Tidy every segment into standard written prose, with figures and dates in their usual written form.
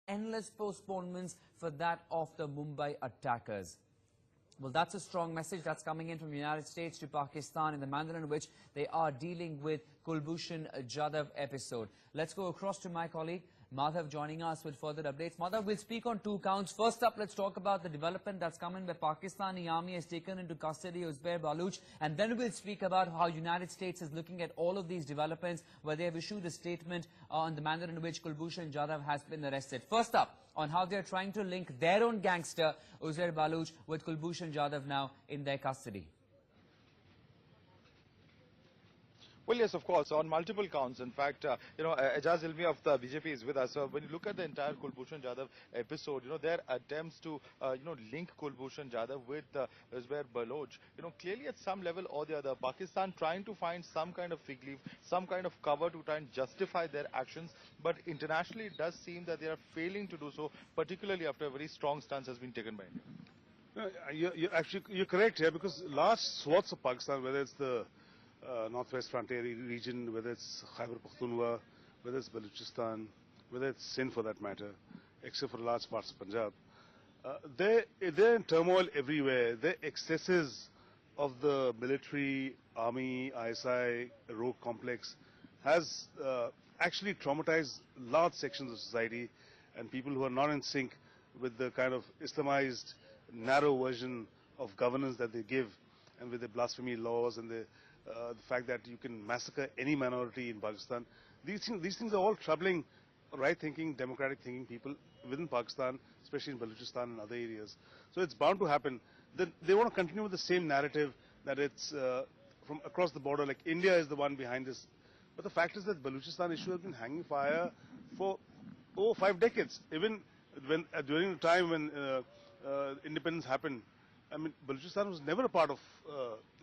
endless postponements for that of the Mumbai attackers. Well, that's a strong message that's coming in from the United States to Pakistan in the manner in which they are dealing with Kulbhushan Jadhav episode. Let's go across to my colleague Madhav joining us with further updates. Madhav, we'll speak on two counts. First up, let's talk about the development that's come in where Pakistani army has taken into custody Uzbek Baluch, and then we'll speak about how United States is looking at all of these developments where they have issued a statement on the manner in which Kulbhushan Jadhav has been arrested. First up, on how they're trying to link their own gangster, Uzbek Baluch, with Kulbhushan Jadhav now in their custody. Well, yes, of course, on multiple counts. In fact, Ejaz Ilmi of the BJP is with us. So when you look at the entire Kulbhushan Jadhav episode, their attempts to, link Kulbhushan Jadhav with Uzbek Baluch, clearly at some level or the other, Pakistan trying to find some kind of fig leaf, some kind of cover to try and justify their actions. But internationally, it does seem that they are failing to do so, particularly after a very strong stance has been taken by India. You're correct here, because large swaths of Pakistan, whether it's the northwest frontier region, whether it's Khyber Pakhtunkhwa, whether it's Balochistan, whether it's Sindh for that matter, except for large parts of Punjab, they're in turmoil everywhere. The excesses of the military, army, ISI, rogue complex has actually traumatized large sections of society, and people who are not in sync with the kind of Islamized, narrow version of governance that they give, and with the blasphemy laws and the fact that you can massacre any minority in Pakistan. These things are all troubling right-thinking, democratic-thinking people within Pakistan, especially in Balochistan and other areas. So it's bound to happen. They want to continue with the same narrative that it's from across the border, like India is the one behind this. But the fact is that Balochistan issue has been hanging fire for over 5 decades. Even when during the time when independence happened, I mean, Balochistan was never a part of,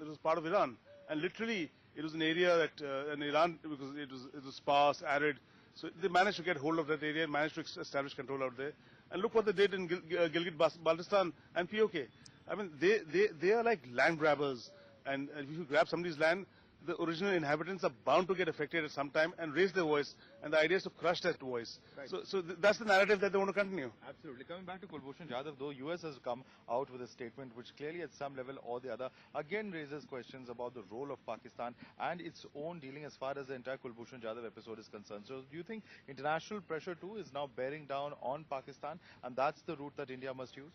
it was part of Iran. And literally, it was an area that in Iran, because it was sparse, arid, so they managed to get hold of that area and managed to establish control out there. And look what they did in Gilgit-Baltistan and POK. I mean, they are like land grabbers. And if you grab somebody's land, the original inhabitants are bound to get affected at some time and raise their voice. And the idea is to crush that voice. Right. So that's the narrative that they want to continue. Absolutely. Coming back to Kulbhushan Jadhav, though, US has come out with a statement which clearly at some level or the other again raises questions about the role of Pakistan and its own dealing as far as the entire Kulbhushan Jadhav episode is concerned. So do you think international pressure too is now bearing down on Pakistan, and that's the route that India must use?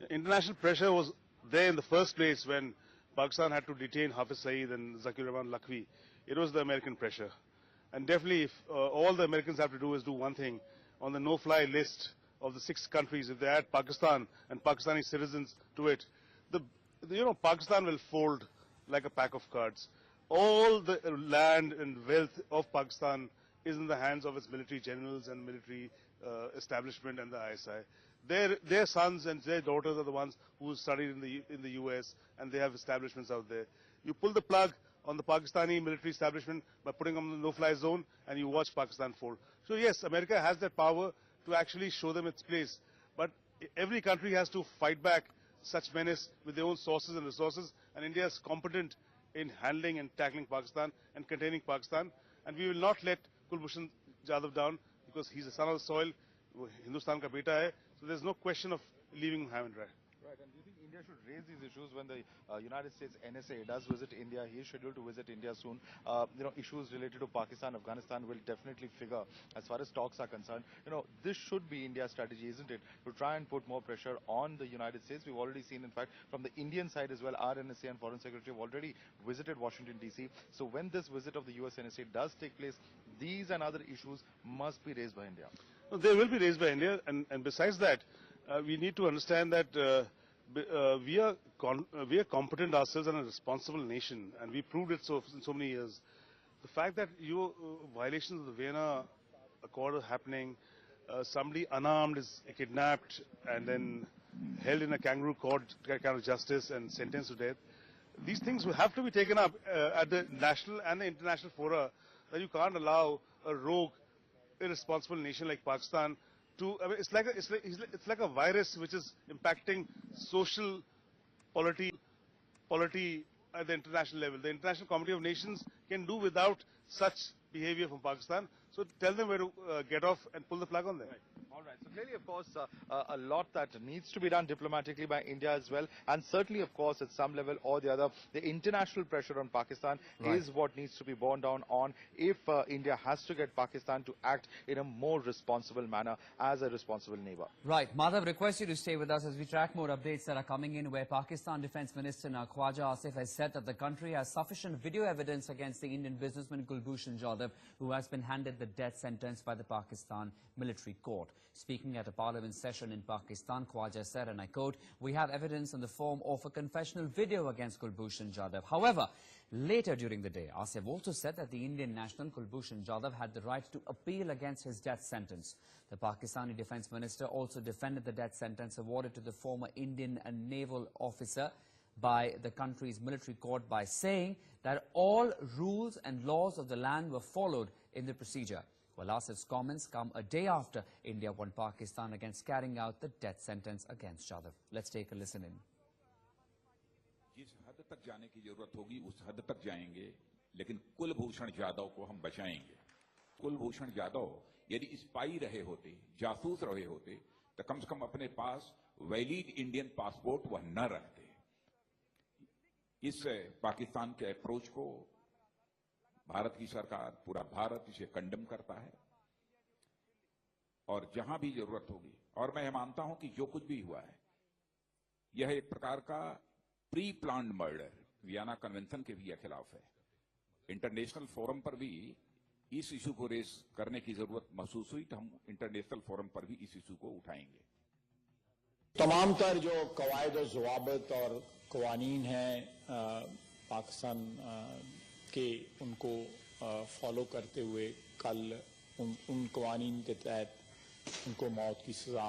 International pressure was there in the first place when Pakistan had to detain Hafiz Saeed and Zakir Rahman Lakhvi. It was the American pressure. And definitely, if all the Americans have to do is do one thing, on the no-fly list of the 6 countries, if they add Pakistan and Pakistani citizens to it, Pakistan will fold like a pack of cards. All the land and wealth of Pakistan is in the hands of its military generals and military establishment and the ISI. Their sons and their daughters are the ones who studied in the US, and they have establishments out there. You pull the plug on the Pakistani military establishment by putting them in the no-fly zone, and you watch Pakistan fold. So yes, America has that power to actually show them its place. But every country has to fight back such menace with their own sources and resources, and India is competent in handling and tackling Pakistan and containing Pakistan. And we will not let Kulbhushan Jadhav down, because he's a son of the soil, Hindustan ka beta hai, so there's no question of leaving him high and dry. Right, and do you think India should raise these issues when the United States NSA does visit India? He is scheduled to visit India soon. Issues related to Pakistan, Afghanistan will definitely figure as far as talks are concerned. This should be India's strategy, isn't it? To try and put more pressure on the United States. We've already seen, in fact, from the Indian side as well, our NSA and Foreign Secretary have already visited Washington, D.C. So when this visit of the US NSA does take place, these and other issues must be raised by India. No, they will be raised by India, and besides that, we need to understand that we are competent ourselves and a responsible nation, and we proved it in so many years. The fact that violations of the Vienna Accord are happening, somebody unarmed is kidnapped and then held in a kangaroo court kind of justice and sentenced to death, these things will have to be taken up at the national and the international fora, that you can't allow a rogue, irresponsible nation like Pakistan to, I mean, it's like a virus which is impacting social polity at the international level. The International Committee of Nations can do without such behavior from Pakistan. So tell them where to get off and pull the plug on them. Right. All right. So clearly, of course, a lot that needs to be done diplomatically by India as well. And certainly, of course, at some level or the other, the international pressure on Pakistan is what needs to be borne down on if India has to get Pakistan to act in a more responsible manner as a responsible neighbor. Right. Madhav, request you to stay with us as we track more updates that are coming in, where Pakistan Defence Minister Khwaja Asif has said that the country has sufficient video evidence against the Indian businessman Kulbhushan Jadhav, who has been handed the death sentence by the Pakistan military court. Speaking at a parliament session in Pakistan, Khwaja said, and I quote, "We have evidence in the form of a confessional video against Kulbhushan Jadhav." However, later during the day, Asif also said that the Indian national Kulbhushan Jadhav had the right to appeal against his death sentence. The Pakistani defence minister also defended the death sentence awarded to the former Indian naval officer by the country's military court by saying that all rules and laws of the land were followed in the procedure. Well, Asif's comments come a day after India warned Pakistan against carrying out the death sentence against Jadhav. Let's take a listen in. जिस हद तक जाने की जरूरत होगी उस हद तक जाएंगे, लेकिन कुलभूषण जाधव को हम बचाएंगे। कुलभूषण जाधव यदि स्पाई रहे होते, जासूस रहे होते, तो कम से कम अपने पास वैलिड इंडियन पासपोर्ट वह न रखते। इस पाकिस्तान के अप्रोच को भारत की सरकार, पूरा भारत इसे कंडेम करता है और जहां भी जरूरत होगी, और मैं मानता हूं कि जो कुछ भी हुआ है यह एक प्रकार का pre planned murder Vienna convention के भी खिलाफ है। इंटरनेशनल फोरम पर भी इस इशू को रेस करने की जरूरत महसूस हुई, तो हम इंटरनेशनल फोरम पर भी इस इशू को उठाएंगे। तमाम तर जो कवायद और जवाबत और कवानीन हैं पाकिस्तान के, उनको फॉलो करते हुए कल उन कवानीन के तहत उनको मौत की सजा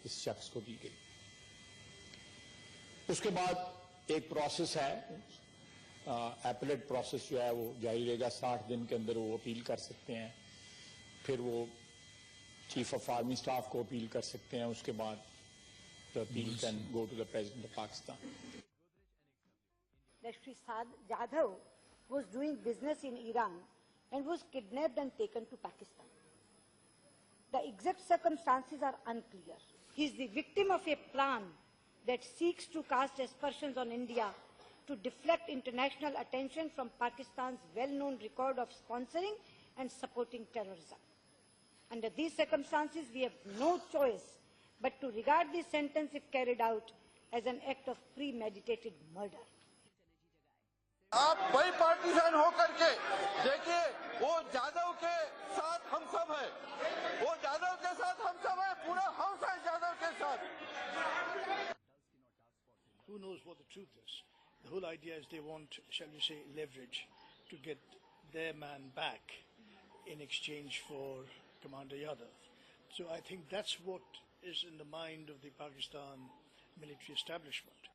इस शख्स को दी गई। उसके बाद एक प्रोसेस है, एपलेट प्रोसेस जो है वो जारी रहेगा। 60 दिन के अंदर वो अपील कर सकते हैं, फिर वो चीफ ऑफ आर्मी स्टाफ को अपील कर सकते हैं। उसके बाद the appeal can go to the President of Pakistan. That Shri Jadhav was doing business in Iran and was kidnapped and taken to Pakistan. The exact circumstances are unclear. He is the victim of a plan that seeks to cast aspersions on India to deflect international attention from Pakistan's well-known record of sponsoring and supporting terrorism. Under these circumstances, we have no choice but to regard this sentence, if carried out, as an act of premeditated murder. आप वही partition हो करके देखिए, वो जाधव के साथ हम सब हैं, वो जाधव के साथ हम सब हैं, पूरा हाउस है जाधव के साथ। Who knows what the truth is? The whole idea is they want, shall we say, leverage to get their man back in exchange for Commander Yadav. So I think that's what is in the mind of the Pakistan military establishment.